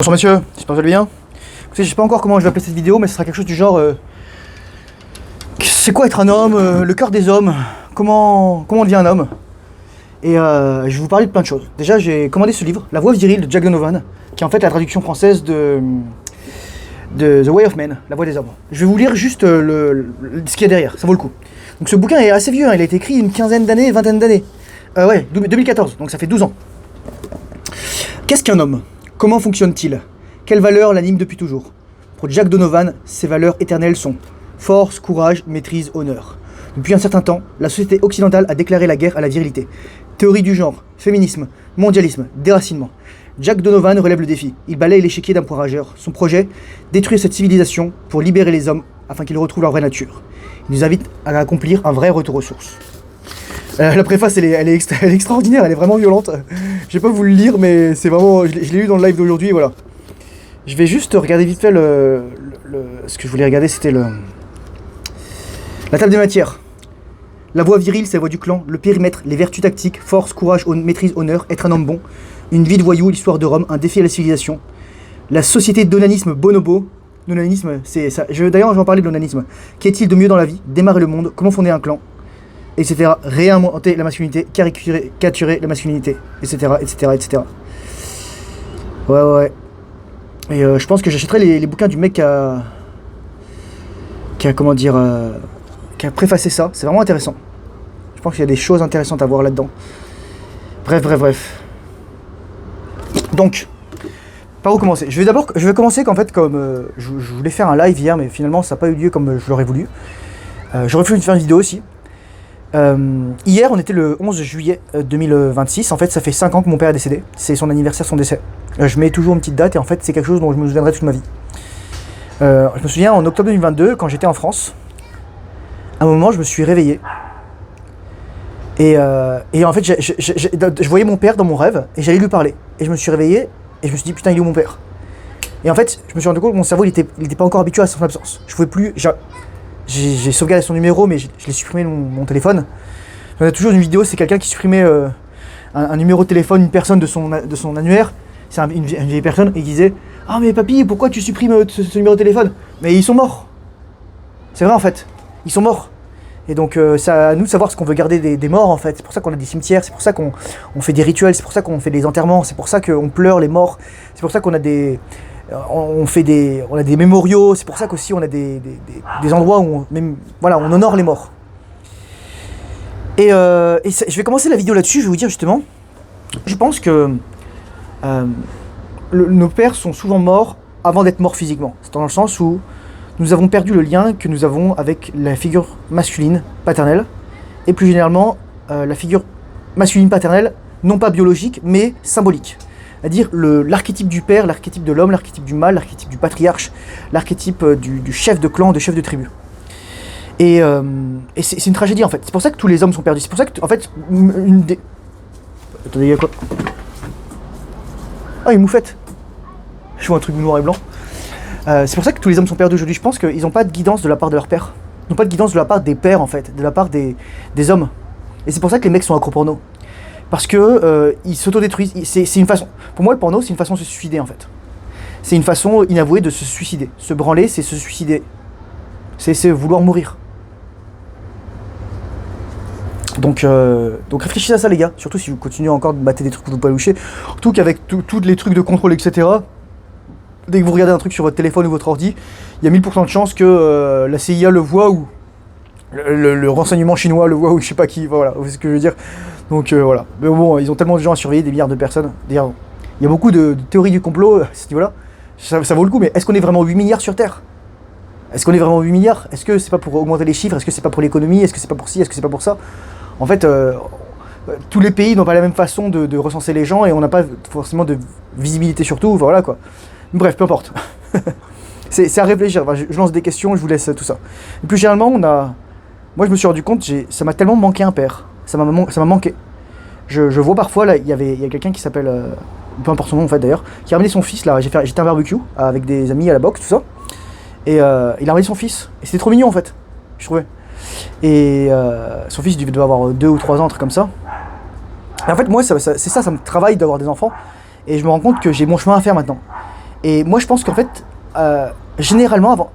Bonjour messieurs, j'espère que vous allez bien. Écoutez, je sais pas encore comment je vais appeler cette vidéo, mais ce sera quelque chose du genre c'est quoi être un homme, le cœur des hommes, comment on devient un homme. Et je vais vous parler de plein de choses. Déjà, j'ai commandé ce livre, La voix virile de Jack Donovan, qui est en fait la traduction française de The Way of Men, La voix des hommes. Je vais vous lire juste ce qu'il y a derrière, ça vaut le coup. Donc ce bouquin est assez vieux, hein, il a été écrit une quinzaine d'années, vingtaine d'années. Ouais, 2014, donc ça fait 12 ans. Qu'est-ce qu'un homme ? Comment fonctionne-t-il ? Quelles valeurs l'animent depuis toujours ? Pour Jack Donovan, ces valeurs éternelles sont force, courage, maîtrise, honneur. Depuis un certain temps, la société occidentale a déclaré la guerre à la virilité. Théorie du genre, féminisme, mondialisme, déracinement. Jack Donovan relève le défi. Il balaye l'échiquier d'un point rageur. Son projet, détruire cette civilisation pour libérer les hommes afin qu'ils retrouvent leur vraie nature. Il nous invite à accomplir un vrai retour aux sources. La préface, elle est extraordinaire, elle est vraiment violente. Je vais pas vous le lire, mais c'est vraiment... Je l'ai lu dans le live d'aujourd'hui, voilà. Je vais juste regarder vite fait ce que je voulais regarder, c'était la table des matières. La voix virile, c'est la voix du clan. Le périmètre, les vertus tactiques, force, courage, maîtrise, honneur, être un homme bon. Une vie de voyou, l'histoire de Rome, un défi à la civilisation. La société d'onanisme bonobo. L'onanisme, c'est ça. D'ailleurs, je vais en parler de l'onanisme. Qu'est-il de mieux dans la vie ? Démarrer le monde, comment fonder un clan, etc. Réinventer la masculinité, caricaturer la masculinité, etc. etc. Ouais. Et je pense que j'achèterai les bouquins du mec qui a préfacé ça. C'est vraiment intéressant. Je pense qu'il y a des choses intéressantes à voir là-dedans. Bref. Donc, par où commencer ? Je vais commencer qu'en fait, comme je voulais faire un live hier, mais finalement ça n'a pas eu lieu comme je l'aurais voulu. J'aurais voulu faire une vidéo aussi. Hier, on était le 11 juillet 2026. En fait, ça fait 5 ans que mon père est décédé. C'est son anniversaire, son décès. Je mets toujours une petite date et en fait, c'est quelque chose dont je me souviendrai toute ma vie. Je me souviens en octobre 2022, quand j'étais en France, à un moment, je me suis réveillé. Et en fait, je voyais mon père dans mon rêve et j'allais lui parler. Et je me suis réveillé et je me suis dit, putain, il est où mon père ? Et en fait, je me suis rendu compte que mon cerveau, il était pas encore habitué à son absence. Je pouvais plus... J'ai sauvegardé son numéro, mais je l'ai supprimé de mon téléphone. On a toujours une vidéo, c'est quelqu'un qui supprimait un numéro de téléphone, une personne de son annuaire. C'est une vieille personne, et il disait « Ah mais papy, pourquoi tu supprimes ce numéro de téléphone ?» Mais ils sont morts. C'est vrai en fait, ils sont morts. Et donc c'est à nous de savoir ce qu'on veut garder des morts en fait. C'est pour ça qu'on a des cimetières, c'est pour ça qu'on fait des rituels, c'est pour ça qu'on fait des enterrements, c'est pour ça qu'on pleure les morts, c'est pour ça qu'on a on a des mémoriaux, c'est pour ça qu'aussi on a des endroits où on honore les morts. Et je vais commencer la vidéo là-dessus, je vais vous dire justement, je pense que nos pères sont souvent morts avant d'être morts physiquement. C'est dans le sens où nous avons perdu le lien que nous avons avec la figure masculine paternelle, et plus généralement la figure masculine paternelle, non pas biologique, mais symbolique. C'est-à-dire l'archétype du père, l'archétype de l'homme, l'archétype du mâle, l'archétype du patriarche, l'archétype du chef de clan, de chef de tribu. Et c'est une tragédie en fait. C'est pour ça que tous les hommes sont perdus. C'est pour ça que, en fait, Attendez, il y a quoi ? Ah, une moufette. Je vois un truc noir et blanc. C'est pour ça que tous les hommes sont perdus aujourd'hui. Je pense qu'ils n'ont pas de guidance de la part de leur père. Ils n'ont pas de guidance de la part des pères en fait, de la part des hommes. Et c'est pour ça que les mecs sont accro-porno. Parce que ils s'autodétruisent. C'est une façon. Pour moi, le porno, c'est une façon de se suicider en fait. C'est une façon inavouée de se suicider. Se branler, c'est se suicider. C'est vouloir mourir. Donc réfléchissez à ça les gars. Surtout si vous continuez encore de battre des trucs que vous pouvez loucher. Surtout qu'avec tous les trucs de contrôle, etc. Dès que vous regardez un truc sur votre téléphone ou votre ordi, il y a 1000% de chances que la CIA le voit ou le renseignement chinois le voit ou je sais pas qui. Voilà, c'est ce que je veux dire. Donc voilà. Mais bon, ils ont tellement de gens à surveiller, des milliards de personnes. D'ailleurs, il y a beaucoup de théories du complot à ce niveau-là. Ça vaut le coup, mais est-ce qu'on est vraiment 8 milliards sur Terre ? Est-ce qu'on est vraiment 8 milliards ? Est-ce que c'est pas pour augmenter les chiffres ? Est-ce que c'est pas pour l'économie ? Est-ce que c'est pas pour ci ? Est-ce que c'est pas pour ça ? En fait, tous les pays n'ont pas la même façon de recenser les gens et on n'a pas forcément de visibilité sur tout, voilà quoi. Bref, peu importe. c'est à réfléchir. Enfin, je lance des questions, je vous laisse tout ça. Et plus généralement, moi je me suis rendu compte, ça m'a tellement manqué un père. Ça m'a manqué. Je vois parfois, là, il y a quelqu'un qui s'appelle, peu importe son nom en fait d'ailleurs, qui a ramené son fils là. J'étais un barbecue avec des amis à la boxe, tout ça. Et il a ramené son fils. Et c'était trop mignon en fait, je trouvais. Et son fils devait avoir 2 ou 3 ans, un truc comme ça. Et en fait, moi, ça me travaille d'avoir des enfants. Et je me rends compte que j'ai mon chemin à faire maintenant. Et moi, je pense qu'en fait, généralement, avant,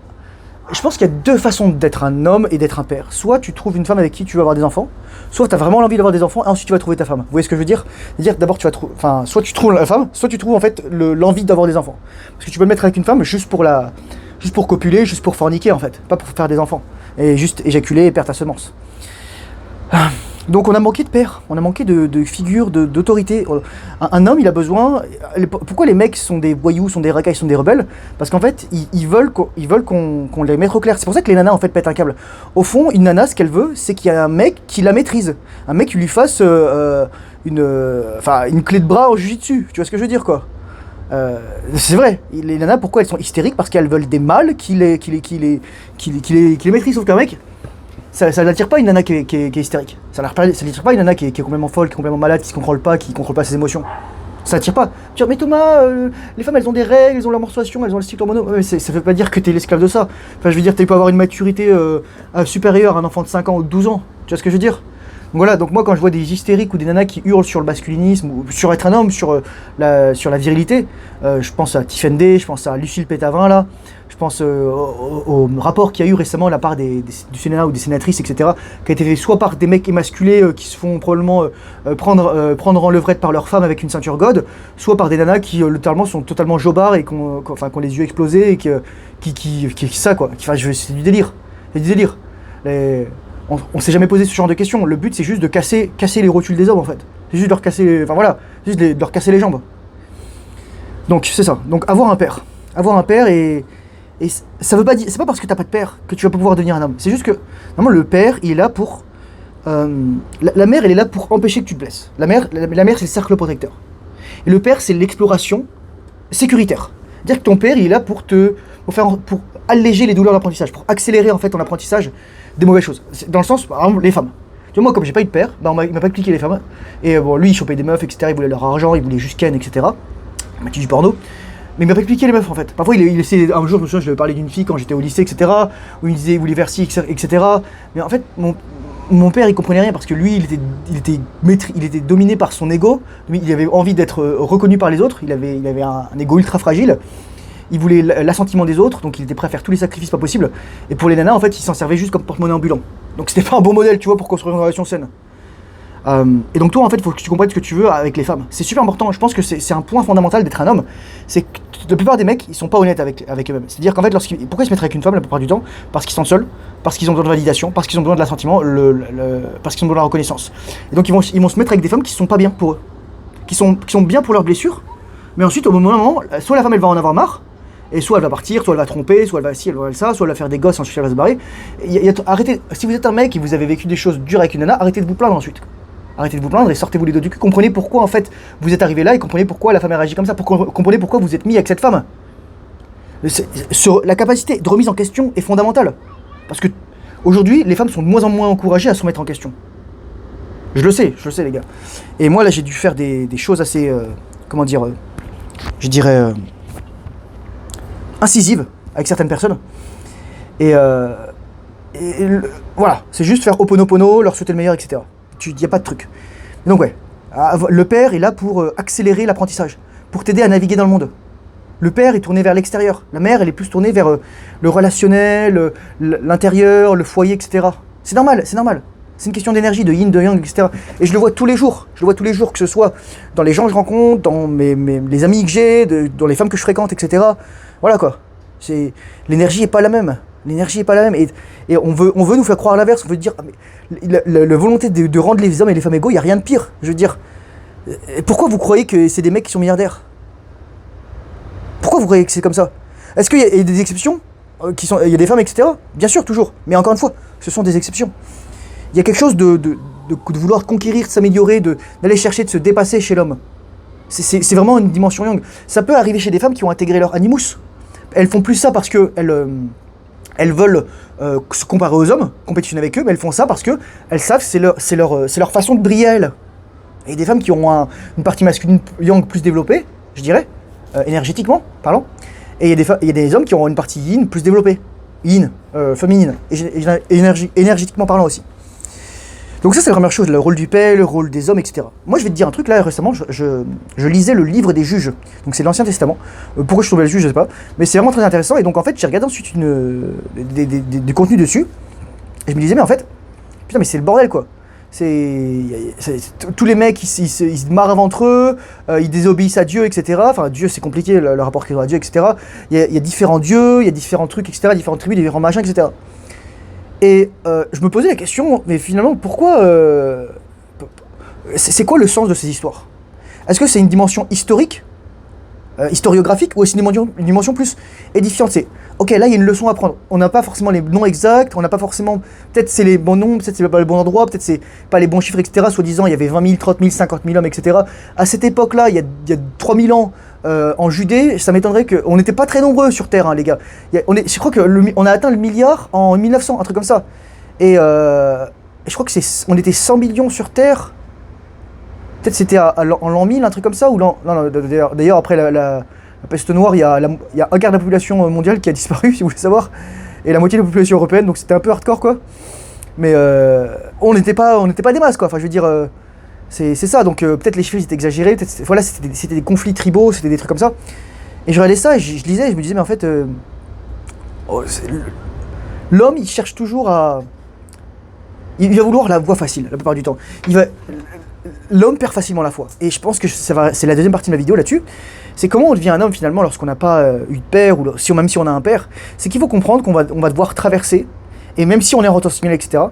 je pense qu'il y a deux façons d'être un homme et d'être un père. Soit tu trouves une femme avec qui tu veux avoir des enfants, soit tu as vraiment l'envie d'avoir des enfants, et ensuite tu vas trouver ta femme. Vous voyez ce que je veux dire? C'est-à-dire d'abord tu vas trouver, enfin, soit tu trouves la femme, soit tu trouves en fait l'envie d'avoir des enfants. Parce que tu peux le mettre avec une femme juste pour copuler, juste pour forniquer en fait, pas pour faire des enfants. Et juste éjaculer et perdre ta semence. Donc on a manqué de père, on a manqué de figure, d'autorité. Un homme, il a besoin... Pourquoi les mecs sont des voyous, sont des racailles, sont des rebelles? Parce qu'en fait, ils veulent qu'on les mette au clair. C'est pour ça que les nanas, en fait, pètent un câble. Au fond, une nana, ce qu'elle veut, c'est qu'il y a un mec qui la maîtrise. Un mec qui lui fasse une clé de bras au jiu-jitsu. Tu vois ce que je veux dire, quoi? C'est vrai, les nanas, pourquoi elles sont hystériques? Parce qu'elles veulent des mâles qui les maîtrisent. Sauf qu'un mec... Ça n'attire pas une nana qui est hystérique. Ça n'attire pas une nana qui est complètement folle, qui est complètement malade, qui ne contrôle pas ses émotions. Ça n'attire pas. Tu dis, mais Thomas, les femmes elles ont des règles, elles ont leur menstruation, elles ont le cycle hormonal. Mais ça ne veut pas dire que tu es l'esclave de ça. Enfin, je veux dire, tu peux avoir une maturité supérieure à un enfant de 5 ans ou de 12 ans. Tu vois ce que je veux dire? Donc voilà, donc moi quand je vois des hystériques ou des nanas qui hurlent sur le masculinisme, ou sur être un homme, sur la virilité, je pense à Tiffany, je pense à Lucille Pétavin là, je pense au rapport qu'il y a eu récemment de la part du Sénat ou des sénatrices, etc., qui a été fait soit par des mecs émasculés qui se font probablement prendre en levrette par leur femme avec une ceinture God, soit par des nanas qui littéralement sont totalement jobards et qui ont les yeux explosés et qui ça quoi. Enfin, c'est du délire. C'est du délire. On s'est jamais posé ce genre de questions. Le but c'est juste de casser les rotules des hommes en fait. C'est juste de leur casser, de leur casser les jambes. Donc c'est ça. Donc avoir un père et ça veut pas dire, c'est pas parce que t'as pas de père que tu vas pas pouvoir devenir un homme. C'est juste que normalement le père il est là pour la mère elle est là pour empêcher que tu te blesses. La mère c'est le cercle protecteur. Et le père c'est l'exploration sécuritaire. Dire que ton père il est là pour alléger les douleurs d'apprentissage, pour accélérer en fait ton apprentissage des mauvaises choses. Dans le sens, par exemple, les femmes. Tu vois, moi, comme j'ai pas eu de père, il m'a pas expliqué les femmes. Et bon, lui, il chopait des meufs, etc. Il voulait leur argent, il voulait juste ken, etc. Il m'a dit du porno. Mais il m'a pas expliqué les meufs, en fait. Parfois, il essayait. Un jour, je me souviens, je lui ai parlé d'une fille quand j'étais au lycée, etc. Où il disait, il voulait faire ci, etc. Mais en fait, mon père, il comprenait rien parce que lui, il était dominé par son ego. Il avait envie d'être reconnu par les autres. Il avait un ego ultra fragile. Il voulait l'assentiment des autres, donc il était prêt à faire tous les sacrifices pas possibles. Et pour les nanas, en fait, il s'en servait juste comme porte-monnaie ambulant. Donc c'était pas un bon modèle, tu vois, pour construire une relation saine. Et donc toi, en fait, il faut que tu comprennes ce que tu veux avec les femmes. C'est super important, je pense que c'est un point fondamental d'être un homme. C'est que la plupart des mecs, ils sont pas honnêtes avec eux-mêmes. C'est-à-dire qu'en fait, pourquoi ils se mettraient avec une femme la plupart du temps? Parce qu'ils sont seuls, parce qu'ils ont besoin de validation, parce qu'ils ont besoin de l'assentiment, parce qu'ils ont besoin de la reconnaissance. Et donc ils vont se mettre avec des femmes qui sont pas bien pour eux. Qui sont bien pour leurs blessures, mais ensuite, au moment, soit la femme, elle va en avoir marre, et soit elle va partir, soit elle va tromper, soit elle va ci, elle va ça, soit elle va faire des gosses, ensuite elle va se barrer. Arrêtez, si vous êtes un mec et vous avez vécu des choses dures avec une nana, arrêtez de vous plaindre ensuite. Arrêtez de vous plaindre et sortez-vous les dos du cul. Comprenez pourquoi en fait vous êtes arrivé là et comprenez pourquoi la femme a réagi comme ça. Comprenez pourquoi vous êtes mis avec cette femme. La capacité de remise en question est fondamentale. Parce que aujourd'hui, les femmes sont de moins en moins encouragées à se remettre en question. Je le sais les gars. Et moi là j'ai dû faire des choses assez, je dirais... incisive avec certaines personnes voilà, c'est juste faire oponopono, leur souhaiter le meilleur, etc. Il n'y a pas de truc. Donc ouais, le père est là pour accélérer l'apprentissage, pour t'aider à naviguer dans le monde. Le père est tourné vers l'extérieur, la mère elle est plus tournée vers le relationnel, l'intérieur, le foyer, etc. C'est normal. C'est une question d'énergie, de yin, de yang, etc. Et je le vois tous les jours, que ce soit dans les gens que je rencontre, dans les amis que j'ai, dans les femmes que je fréquente, etc. Voilà quoi. L'énergie est pas la même. Et on veut nous faire croire l'inverse. On veut dire, la volonté de rendre les hommes et les femmes égaux, il n'y a rien de pire. Je veux dire, pourquoi vous croyez que c'est des mecs qui sont milliardaires? Pourquoi vous croyez que c'est comme ça? Est-ce qu'il y a des exceptions il y a des femmes, etc. Bien sûr, toujours. Mais encore une fois, ce sont des exceptions. Il y a quelque chose de vouloir conquérir, de s'améliorer, d'aller chercher, de se dépasser chez l'homme. C'est vraiment une dimension yang. Ça peut arriver chez des femmes qui ont intégré leur animus. Elles font plus ça parce qu'elles veulent se comparer aux hommes, compétitionner avec eux, mais elles font ça parce qu'elles savent que c'est leur façon de briller à elles. Et des femmes qui ont une partie masculine yang plus développée, je dirais, énergétiquement parlant, et il y a des hommes qui ont une partie yin plus développée, yin, féminine, énergétiquement parlant aussi. Donc ça c'est la première chose, le rôle du père, le rôle des hommes, etc. Moi je vais te dire un truc, là récemment je lisais le livre des juges, donc c'est l'Ancien Testament. Pourquoi je suis tombé le juge, je sais pas, mais c'est vraiment très intéressant, et donc en fait j'ai regardé ensuite des contenus dessus, et je me disais mais en fait, putain mais c'est le bordel quoi. Tous les mecs ils se marrent entre eux, ils désobéissent à Dieu, etc. Enfin Dieu c'est compliqué, le rapport qu'ils ont à Dieu, etc. Il y a différents dieux, il y a différents trucs, etc. Différentes tribus, différents machins, etc. Et je me posais la question, mais finalement, pourquoi... c'est quoi le sens de ces histoires? Est-ce que c'est une dimension historique, historiographique, ou est-ce une dimension plus édifiante? C'est, ok, là, il y a une leçon à prendre. On n'a pas forcément les noms exacts, on n'a pas forcément... Peut-être c'est les bons noms, peut-être c'est pas le bon endroit, peut-être c'est pas les bons chiffres, etc. Soi-disant, il y avait 20 000, 30 000, 50 000 hommes, etc. À cette époque-là, il y a 3000 ans, en Judée, ça m'étonnerait qu'on n'était pas très nombreux sur Terre, hein, les gars. Je crois qu'on a atteint le milliard en 1900, un truc comme ça. Et je crois que on était 100 millions sur Terre. Peut-être c'était en l'an 1000, un truc comme ça. Ou non, d'ailleurs, après la peste noire, il y a un quart de la population mondiale qui a disparu, si vous voulez savoir. Et la moitié de la population européenne, donc c'était un peu hardcore, quoi. Mais on n'était pas des masses, quoi. Enfin, je veux dire... c'est ça, donc peut-être les chiffres étaient exagérés, voilà, c'était des conflits tribaux, c'était des trucs comme ça. Et je regardais ça et je lisais et je me disais, mais en fait, l'homme il cherche toujours à. Il va vouloir la voie facile la plupart du temps. L'homme perd facilement la foi. Et je pense que c'est la deuxième partie de ma vidéo là-dessus. C'est comment on devient un homme finalement lorsqu'on n'a pas eu de père, ou même si on a un père. C'est qu'il faut comprendre qu'on va devoir traverser, et même si on est en rotation similée, etc.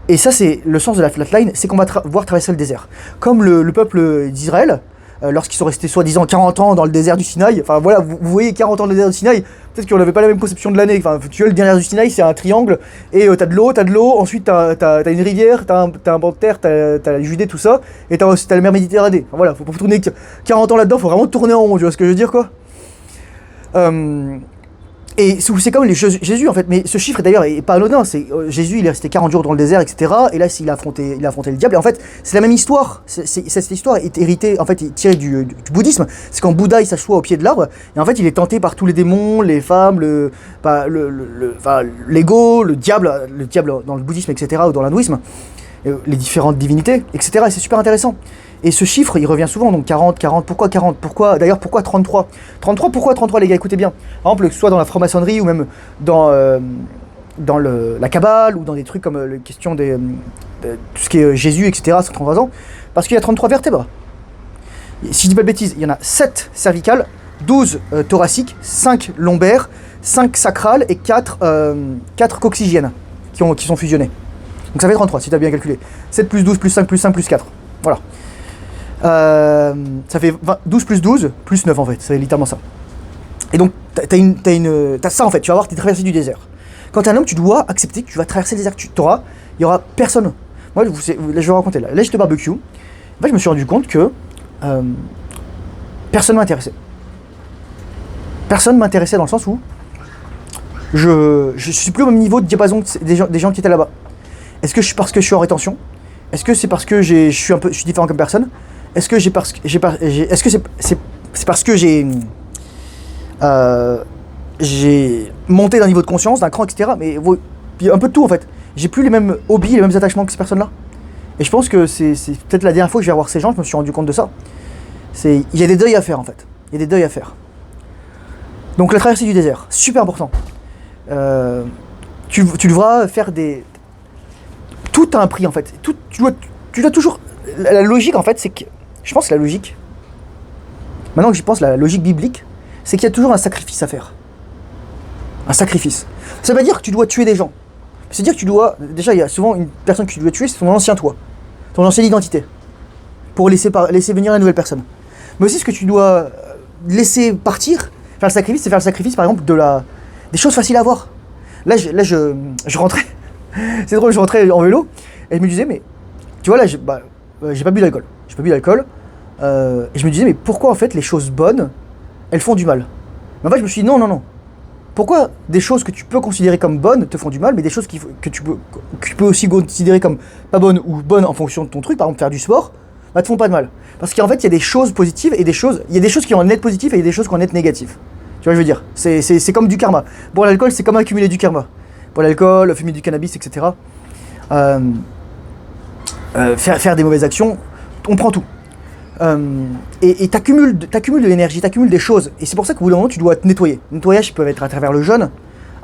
Et ça, c'est le sens de la flatline, c'est qu'on va devoir traverser le désert. Comme le peuple d'Israël, lorsqu'ils sont restés soi-disant 40 ans dans le désert du Sinaï, enfin voilà, vous voyez 40 ans dans le désert du Sinaï, peut-être qu'on n'avait pas la même conception de l'année. Enfin, tu vois, le désert du Sinaï, c'est un triangle, et t'as de l'eau, ensuite t'as une rivière, t'as un banc de terre, t'as la Judée, tout ça, et t'as la mer Méditerranée. Enfin, voilà, faut pas tourner 40 ans là-dedans, faut vraiment tourner en rond, tu vois ce que je veux dire, quoi. Et c'est comme Jésus en fait, mais ce chiffre d'ailleurs est pas anodin, Jésus il est resté 40 jours dans le désert, etc. Et là il a affronté le diable, et en fait c'est la même histoire, cette histoire est héritée, en fait tirée du bouddhisme. C'est quand Bouddha il s'assoit au pied de l'arbre, et en fait il est tenté par tous les démons, les femmes, l'ego, le diable dans le bouddhisme, etc. ou dans l'hindouisme, les différentes divinités, etc. Et c'est super intéressant. Et ce chiffre, il revient souvent, donc 40, pourquoi 40? D'ailleurs, pourquoi 33? 33, pourquoi 33, les gars, écoutez bien. Par exemple, que ce soit dans la franc-maçonnerie, ou même dans la Kabbale, ou dans des trucs comme la question de tout ce qui est Jésus, etc., 133 ans, parce qu'il y a 33 vertèbres. Si je dis pas de bêtises, il y en a 7 cervicales, 12 thoraciques, 5 lombaires, 5 sacrales, et 4 coccygiennes qui sont fusionnées. Donc ça fait 33, si tu as bien calculé. 7 plus 12 plus 5 plus 5 plus 4. Voilà. Ça fait 12 plus 12 plus 9 en fait, c'est littéralement ça. Et donc t'as ça en fait, tu vas avoir tes traversées du désert. Quand t'es un homme, tu dois accepter que tu vas traverser le désert, il y aura personne. Moi, là, je vais vous raconter, là j'étais au barbecue, en fait je me suis rendu compte que personne m'intéressait. Personne m'intéressait dans le sens où je suis plus au même niveau de diapason des gens qui étaient là-bas. Est-ce que parce que je suis en rétention? Est-ce que c'est parce que je suis différent comme personne? Est-ce que c'est parce que j'ai monté d'un niveau de conscience, d'un cran, etc. Mais un peu de tout en fait. J'ai plus les mêmes hobbies, les mêmes attachements que ces personnes-là. Et je pense que c'est peut-être la dernière fois que je vais voir ces gens, je me suis rendu compte de ça. Il y a des deuils à faire en fait. Il y a des deuils à faire. Donc la traversée du désert, super important. Tu devras faire des... Tout a un prix en fait. Tu dois toujours... La logique en fait, c'est que... Je pense que la logique... Maintenant que j'y pense, la logique biblique, c'est qu'il y a toujours un sacrifice à faire. Un sacrifice. Ça veut pas dire que tu dois tuer des gens. C'est dire que tu dois... Déjà, il y a souvent une personne que tu dois tuer, c'est ton ancien toi. Ton ancienne identité. Pour laisser venir la nouvelle personne. Mais aussi ce que tu dois laisser partir, faire le sacrifice, c'est faire le sacrifice par exemple des choses faciles à voir. Là, je rentrais... C'est drôle, je rentrais en vélo, et je me disais, mais... Tu vois là, j'ai pas bu d'alcool. Et je me disais, mais pourquoi en fait les choses bonnes, elles font du mal? Mais en fait, je me suis dit, non. Pourquoi des choses que tu peux considérer comme bonnes te font du mal, mais des choses que tu peux aussi considérer comme pas bonnes ou bonnes en fonction de ton truc, par exemple faire du sport, te font pas de mal? Parce qu'en fait, il y a des choses positives et il y a des choses qui ont un net positif et il y a des choses qui ont un net négatif. Tu vois, je veux dire, c'est comme du karma. Bon, l'alcool, c'est comme accumuler du karma. Pour l'alcool, fumer du cannabis, etc. faire des mauvaises actions, on prend tout. Et t'accumules de l'énergie, t'accumules des choses. Et c'est pour ça qu'au bout d'un moment, tu dois te nettoyer. Le nettoyage peut être à travers le jeûne,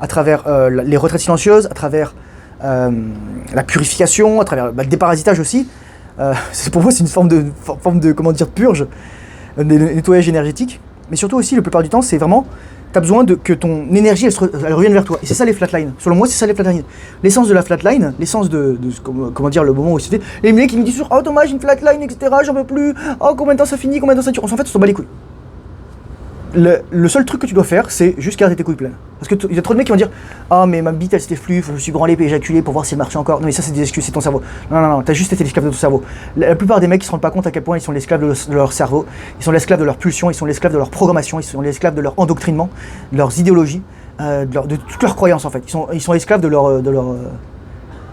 à travers les retraites silencieuses, à travers la purification, à travers le déparasitage aussi. Pour moi, c'est une forme de comment dire, purge, de nettoyage énergétique. Mais surtout aussi, la plupart du temps, c'est vraiment, t'as besoin que ton énergie, elle revienne vers toi. Et c'est ça les flatlines. Selon moi, c'est ça les flatlines. L'essence de la flatline, l'essence comment dire, le moment où c'était. Les mecs qui me disent sur, oh Thomas, j'ai une flatline, etc., j'en peux plus. Oh, combien de temps ça finit, combien de temps ça dure. En fait, on s'en bat les couilles. Le seul truc que tu dois faire, c'est juste garder tes couilles pleines. Parce qu'il y a trop de mecs qui vont dire, ah mais ma bite elle s'était flue, je me suis branlé et éjaculé pour voir si elle marchait encore. Non mais ça c'est des excuses, c'est ton cerveau. Non, t'as juste été l'esclave de ton cerveau. La plupart des mecs ils se rendent pas compte à quel point ils sont l'esclave de leur cerveau, ils sont l'esclave de leur pulsion, ils sont l'esclave de leur programmation, ils sont l'esclave de leur endoctrinement, de leurs idéologies, de toutes leurs croyances en fait. Ils sont esclaves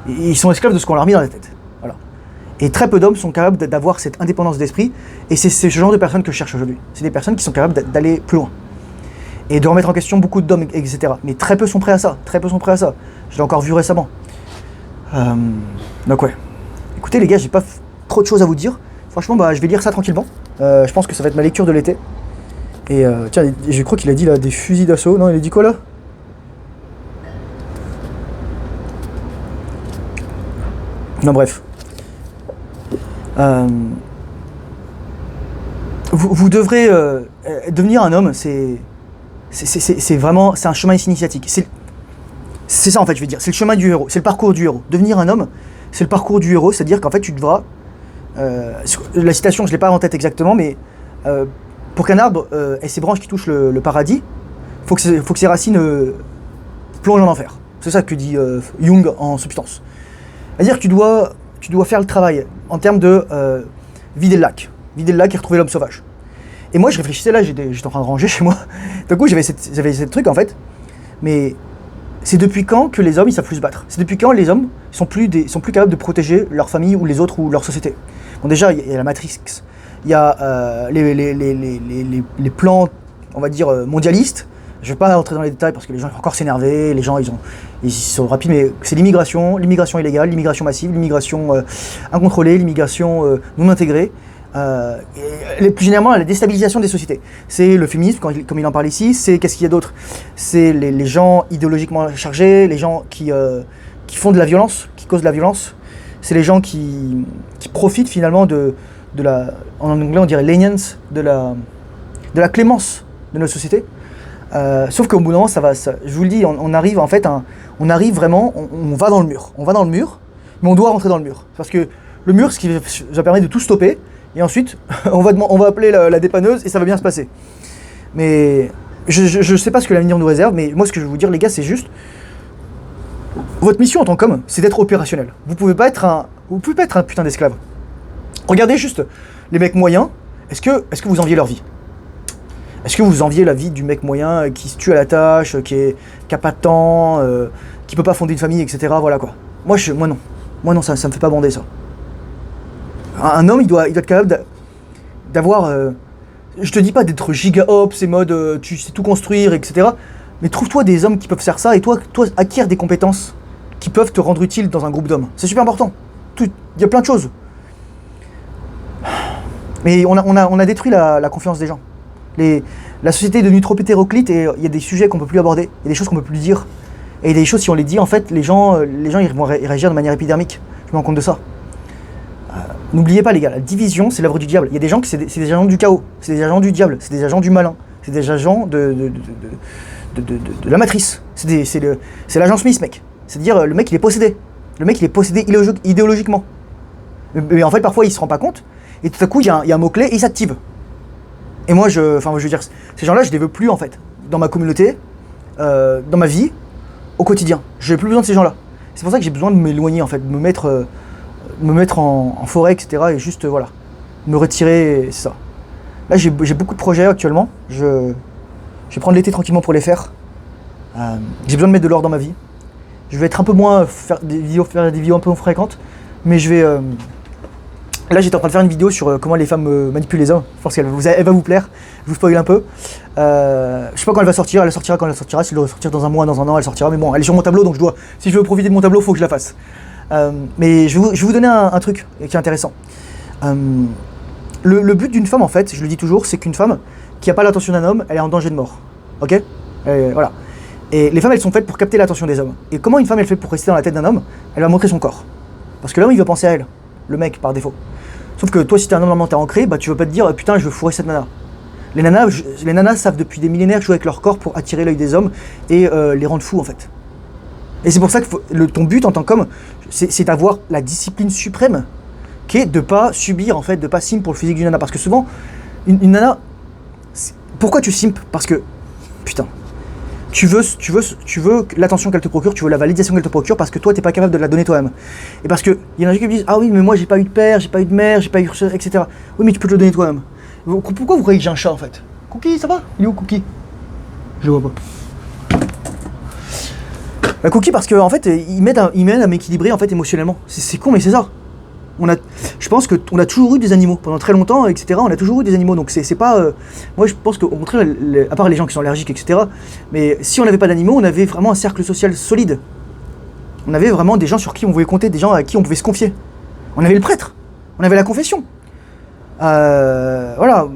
ils sont esclaves de ce qu'on leur a mis dans la tête. Voilà. Et très peu d'hommes sont capables d'avoir cette indépendance d'esprit, et c'est ce genre de personnes que je cherche aujourd'hui. C'est des personnes qui sont capables d'aller plus loin. Et de remettre en question beaucoup d'hommes, etc. Mais très peu sont prêts à ça, Je l'ai encore vu récemment. Donc ouais. Écoutez les gars, j'ai pas trop de choses à vous dire. Franchement, je vais lire ça tranquillement. Je pense que ça va être ma lecture de l'été. Et tiens, je crois qu'il a dit là des fusils d'assaut. Non, il a dit quoi là ? Non, bref. Vous devrez devenir un homme, c'est vraiment, c'est un chemin initiatique. C'est ça en fait, je vais dire, c'est le chemin du héros, c'est le parcours du héros. Devenir un homme, c'est le parcours du héros, c'est-à-dire qu'en fait tu devras, la citation je l'ai pas en tête exactement, mais pour qu'un arbre ait ses branches qui touchent le paradis, faut que ses racines plongent en enfer. C'est ça que dit Jung en substance. C'est-à-dire que tu dois faire le travail en termes de vider le lac et retrouver l'homme sauvage. Et moi je réfléchissais là, j'étais en train de ranger chez moi, d'un coup j'avais cette truc en fait, mais c'est depuis quand que les hommes ils savent plus se battre? C'est depuis quand les hommes sont plus capables de protéger leur famille ou les autres ou leur société? Bon déjà il y a la Matrix, il y a les plans on va dire mondialistes. Je vais pas rentrer dans les détails parce que les gens vont encore s'énerver, les gens ils sont rapides, mais c'est l'immigration illégale, l'immigration massive, l'immigration incontrôlée, l'immigration non intégrée, et plus généralement la déstabilisation des sociétés. C'est le féminisme, comme il en parle ici, c'est qu'est-ce qu'il y a d'autre? C'est les gens idéologiquement chargés, les gens qui font de la violence, qui causent de la violence, c'est les gens qui profitent finalement de la, en anglais on dirait lenience, de la clémence de notre société. Sauf qu'au bout d'un moment, je vous le dis, on arrive en fait, on arrive vraiment, on va dans le mur. On va dans le mur, mais on doit rentrer dans le mur. Parce que le mur, ce qui va permettre de tout stopper, et ensuite, on va appeler la dépanneuse et ça va bien se passer. Mais je sais pas ce que l'avenir nous réserve, mais moi ce que je veux vous dire les gars, c'est juste, votre mission en tant qu'homme, c'est d'être opérationnel. Vous pouvez pas être un putain d'esclave. Regardez juste les mecs moyens, est-ce que vous enviez leur vie? Est-ce que vous enviez la vie du mec moyen qui se tue à la tâche, qui a pas de temps, qui peut pas fonder une famille, etc. Voilà quoi. Moi non. Moi non, ça me fait pas bander ça. Un homme, il doit être capable d'avoir... je te dis pas d'être giga hop, c'est mode tu sais tout construire, etc. Mais trouve-toi des hommes qui peuvent faire ça et toi acquiert des compétences qui peuvent te rendre utile dans un groupe d'hommes. C'est super important. Il y a plein de choses. Mais on a détruit la confiance des gens. La société est devenue trop hétéroclite et il y a des sujets qu'on peut plus aborder, il y a des choses qu'on peut plus dire. Et des choses, si on les dit, en fait, les gens ils vont réagir de manière épidermique. Je me rends compte de ça. N'oubliez pas les gars, la division c'est l'œuvre du diable. Il y a des gens qui c'est des agents du chaos, c'est des agents du diable, c'est des agents du malin, c'est des agents de la matrice. C'est l'agent Smith mec. C'est-à-dire le mec il est possédé. Le mec il est possédé idéologiquement. Mais en fait parfois il se rend pas compte et tout à coup il y a un mot-clé et il s'active. Et moi je veux dire, ces gens-là je les veux plus en fait. Dans ma communauté, dans ma vie, au quotidien. J'ai plus besoin de ces gens-là. C'est pour ça que j'ai besoin de m'éloigner en fait, de me mettre en forêt, etc. Et juste, voilà, me retirer, c'est ça. Là, j'ai beaucoup de projets actuellement. Je vais prendre l'été tranquillement pour les faire. J'ai besoin de mettre de l'or dans ma vie. Je vais être un peu moins, faire des vidéos un peu moins fréquentes. Mais je vais... Là, j'étais en train de faire une vidéo sur comment les femmes manipulent les hommes. Je pense qu'elle va vous plaire. Je vous spoil un peu. Je sais pas quand elle va sortir. Elle sortira quand elle sortira. Si elle doit sortir dans un mois, dans un an, elle sortira. Mais bon, elle est sur mon tableau, donc si je veux profiter de mon tableau, faut que je la fasse. Mais je vais vous donner un truc qui est intéressant. Le but d'une femme, en fait, je le dis toujours, c'est qu'une femme qui n'a pas l'attention d'un homme, elle est en danger de mort. Ok? Voilà. Et les femmes, elles sont faites pour capter l'attention des hommes. Et comment une femme, elle fait pour rester dans la tête d'un homme? Elle va montrer son corps. Parce que l'homme, il va penser à elle. Le mec, par défaut. Sauf que toi, si t'es un homme normalement, t'es ancré, bah tu vas pas te dire, putain, je veux fourrer cette nana. Les nanas savent depuis des millénaires jouer avec leur corps pour attirer l'œil des hommes et les rendre fous, en fait. Et c'est pour ça que ton but en tant qu'homme, c'est d'avoir la discipline suprême, qui est de pas subir, en fait, de pas simp pour le physique d'une nana. Parce que souvent, une nana, pourquoi tu simp? Parce que, putain, tu veux l'attention qu'elle te procure, tu veux la validation qu'elle te procure, parce que toi, t'es pas capable de la donner toi-même. Et parce que, il y en a qui me disent, ah oui, mais moi, j'ai pas eu de père, j'ai pas eu de mère, j'ai pas eu, etc. Oui, mais tu peux te le donner toi-même. Pourquoi vous croyez que j'ai un chat, en fait? Cookie, ça va? Il est où, Cookie? Je le vois pas. Bah, Cookie, parce qu'en fait, il m'aide à m'équilibrer, en fait, émotionnellement. C'est con, mais c'est ça. Je pense qu'on a toujours eu des animaux pendant très longtemps, etc. On a toujours eu des animaux, donc c'est pas. Moi, je pense qu'au contraire, à part les gens qui sont allergiques, etc. Mais si on n'avait pas d'animaux, on avait vraiment un cercle social solide. On avait vraiment des gens sur qui on pouvait compter, des gens à qui on pouvait se confier. On avait le prêtre, on avait la confession. Voilà,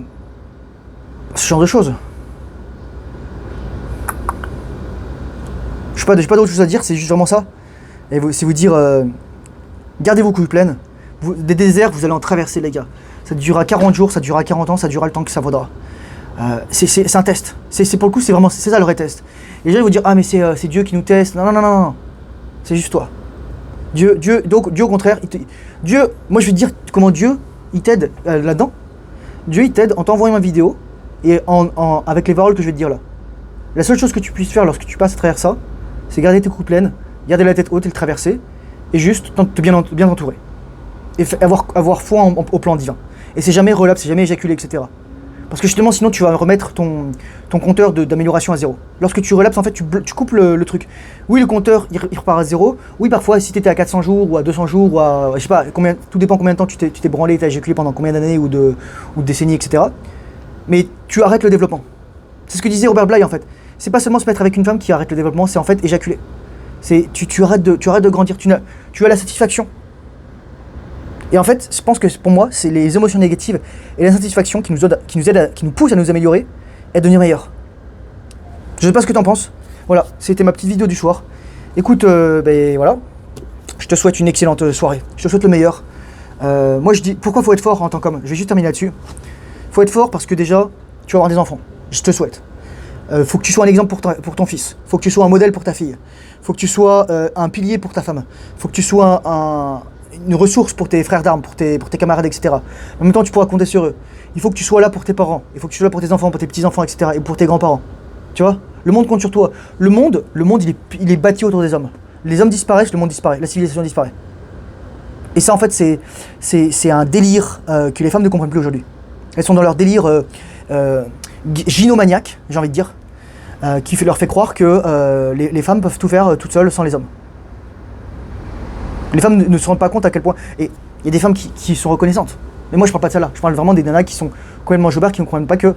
ce genre de choses. Je n'ai pas d'autre chose à dire, c'est juste vraiment ça. Et c'est vous dire, gardez vos couilles pleines. Des déserts, vous allez en traverser, les gars. Ça durera 40 jours, ça durera 40 ans, ça durera le temps que ça vaudra. C'est un test. Pour le coup, c'est ça le vrai test. Les gens ils vont dire, ah mais c'est Dieu qui nous teste. Non. C'est juste toi. Dieu, au contraire, Dieu, moi je vais te dire comment Dieu, il t'aide là-dedans. Dieu, il t'aide en t'envoyant ma vidéo et avec les paroles que je vais te dire là. La seule chose que tu puisses faire lorsque tu passes à travers ça, c'est garder tes couilles pleines, garder la tête haute et le traverser, et juste te bien entourer. Et avoir foi au plan divin. Et c'est jamais relapse, c'est jamais éjaculé, etc. Parce que justement, sinon, tu vas remettre ton compteur d'amélioration à zéro. Lorsque tu relapses, en fait, tu coupes le truc. Oui, le compteur, il repart à zéro. Oui, parfois, si tu étais à 400 jours ou à 200 jours, ou à, je sais pas, tout dépend combien de temps tu t'es branlé, tu as éjaculé pendant combien d'années ou de décennies, etc. Mais tu arrêtes le développement. C'est ce que disait Robert Bly, en fait. C'est pas seulement se mettre avec une femme qui arrête le développement, c'est en fait éjaculer. Tu arrêtes de grandir, tu as la satisfaction. Et en fait, je pense que pour moi, c'est les émotions négatives et l'insatisfaction qui nous poussent à nous améliorer et à devenir meilleurs. Je sais pas ce que t'en penses. Voilà, c'était ma petite vidéo du soir. Écoute, voilà. Je te souhaite une excellente soirée. Je te souhaite le meilleur. Moi, je dis, pourquoi faut être fort en tant qu'homme? Je vais juste terminer là-dessus. Faut être fort parce que déjà, tu vas avoir des enfants. Je te souhaite. Faut que tu sois un exemple pour ton fils. Faut que tu sois un modèle pour ta fille. Faut que tu sois un pilier pour ta femme. Faut que tu sois une ressource pour tes frères d'armes, pour tes camarades, etc. En même temps, tu pourras compter sur eux. Il faut que tu sois là pour tes parents. Il faut que tu sois là pour tes enfants, pour tes petits-enfants, etc. Et pour tes grands-parents. Tu vois? Le monde compte sur toi. Le monde, il est bâti autour des hommes. Les hommes disparaissent, le monde disparaît. La civilisation disparaît. Et ça, en fait, c'est un délire que les femmes ne comprennent plus aujourd'hui. Elles sont dans leur délire gynomaniaque, j'ai envie de dire, qui leur fait croire que les femmes peuvent tout faire toutes seules sans les hommes. Les femmes ne se rendent pas compte à quel point... Et il y a des femmes qui sont reconnaissantes. Mais moi, je parle pas de ça là. Je parle vraiment des nanas qui sont complètement jobards, qui ne comprennent pas que...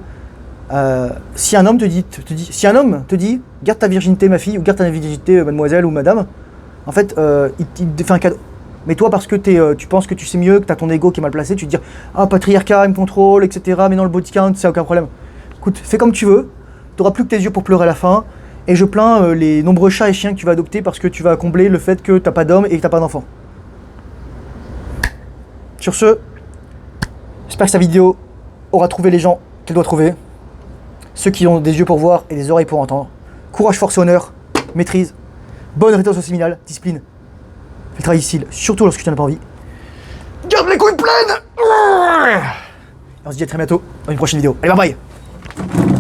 si un homme te dit garde ta virginité, ma fille, ou garde ta virginité, mademoiselle ou madame, en fait, il te fait un cadeau. Mais toi, parce que tu penses que tu sais mieux, que tu as ton ego qui est mal placé, tu te dis ah, patriarcat, il me contrôle, etc. Mais non, le body count, c'est aucun problème. Écoute, fais comme tu veux, tu n'auras plus que tes yeux pour pleurer à la fin. Et je plains les nombreux chats et chiens que tu vas adopter parce que tu vas combler le fait que t'as pas d'homme et que t'as pas d'enfant. Sur ce, j'espère que cette vidéo aura trouvé les gens qu'elle doit trouver. Ceux qui ont des yeux pour voir et des oreilles pour entendre. Courage, force et honneur, maîtrise, bonne rétention séminale, discipline. Fais le travail difficile, surtout lorsque tu n'en as pas envie. Garde les couilles pleines! Et on se dit à très bientôt dans une prochaine vidéo. Allez, bye bye!